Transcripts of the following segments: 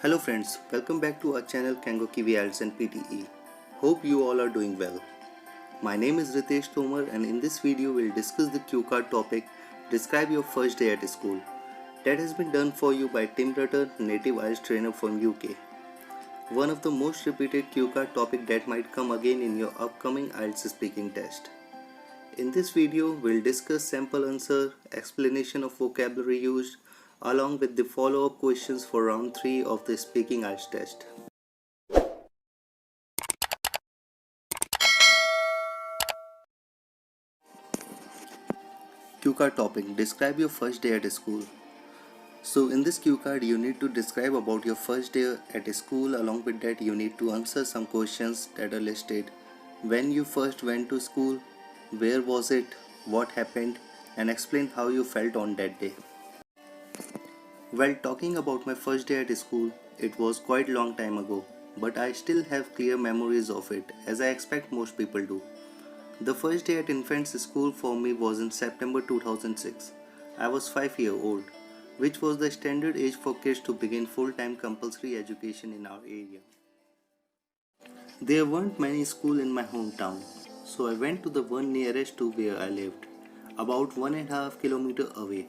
Hello friends, welcome back to our channel Kangokiwi Ielts and PTE. Hope you all are doing well. My name is Ritesh Tomar and in this video we'll discuss the cue card topic Describe your first day at school. That has been done for you by Tim Rutter, native Ielts trainer from UK. One of the most repeated cue card topic that might come again in your upcoming Ielts speaking test. In this video we'll discuss sample answer, explanation of vocabulary used, along with the follow-up questions for round 3 of the speaking Ielts test. Cue card topic. Describe your first day at school. So in this cue card you need to describe about your first day at school. Along with that you need to answer some questions that are listed. When you first went to school, where was it, what happened, and explain how you felt on that day. While talking about my first day at school, it was quite long time ago, but I still have clear memories of it, as I expect most people do. The first day at infants school for me was in September 2006. I was 5 years old, which was the standard age for kids to begin full-time compulsory education in our area. There weren't many schools in my hometown, so I went to the one nearest to where I lived, about 1.5 kilometers away.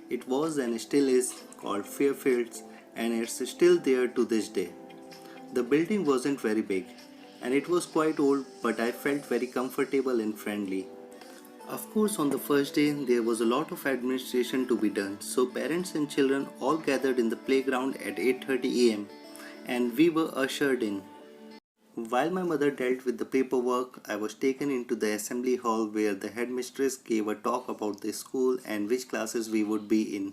It was and still is called Fairfields, and it's still there to this day. The building wasn't very big and it was quite old, but I felt very comfortable and friendly. Of course, on the first day there was a lot of administration to be done, so parents and children all gathered in the playground at 8:30 am and we were ushered in. While my mother dealt with the paperwork, I was taken into the assembly hall where the headmistress gave a talk about the school and which classes we would be in.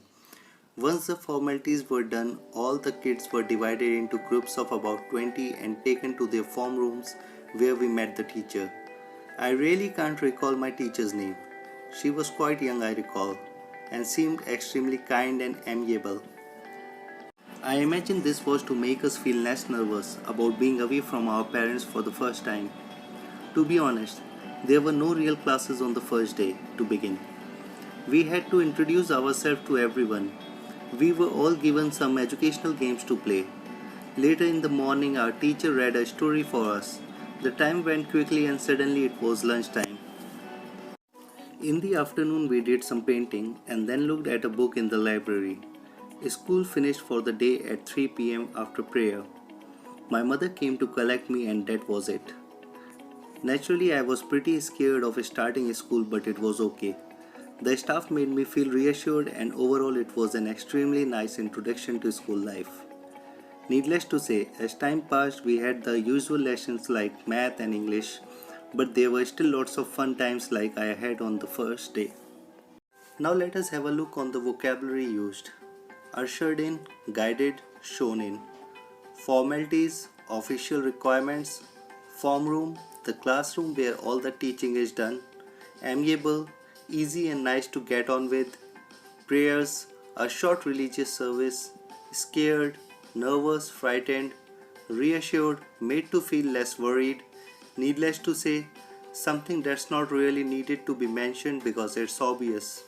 Once the formalities were done, all the kids were divided into groups of about 20 and taken to their form rooms where we met the teacher. I really can't recall my teacher's name. She was quite young, I recall, and seemed extremely kind and amiable. I imagine this was to make us feel less nervous about being away from our parents for the first time. To be honest, there were no real classes on the first day to begin. We had to introduce ourselves to everyone. We were all given some educational games to play. Later in the morning, our teacher read a story for us. The time went quickly and suddenly it was lunchtime. In the afternoon, we did some painting and then looked at a book in the library. School finished for the day at 3 p.m. after prayer. My mother came to collect me and that was it. Naturally, I was pretty scared of starting school, but it was okay. The staff made me feel reassured and overall it was an extremely nice introduction to school life. Needless to say, as time passed we had the usual lessons like math and English, but there were still lots of fun times like I had on the first day. Now let us have a look on the vocabulary used. Ushered in, guided, shown in. Formalities, official requirements. Form room, the classroom where all the teaching is done. Amiable, easy and nice to get on with. Prayers, a short religious service. Scared, nervous, frightened. Reassured, made to feel less worried. Needless to say, something that's not really needed to be mentioned because it's obvious.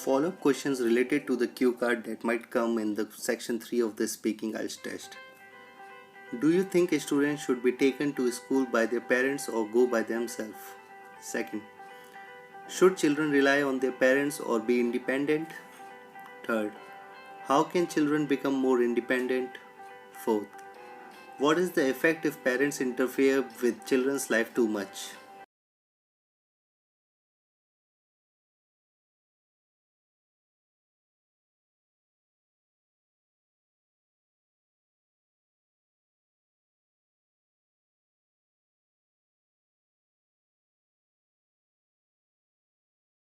Follow-up questions related to the cue card that might come in the section 3 of the speaking Ielts test. Do you think students should be taken to school by their parents or go by themselves? Second, should children rely on their parents or be independent? Third, how can children become more independent? Fourth, what is the effect if parents interfere with children's life too much?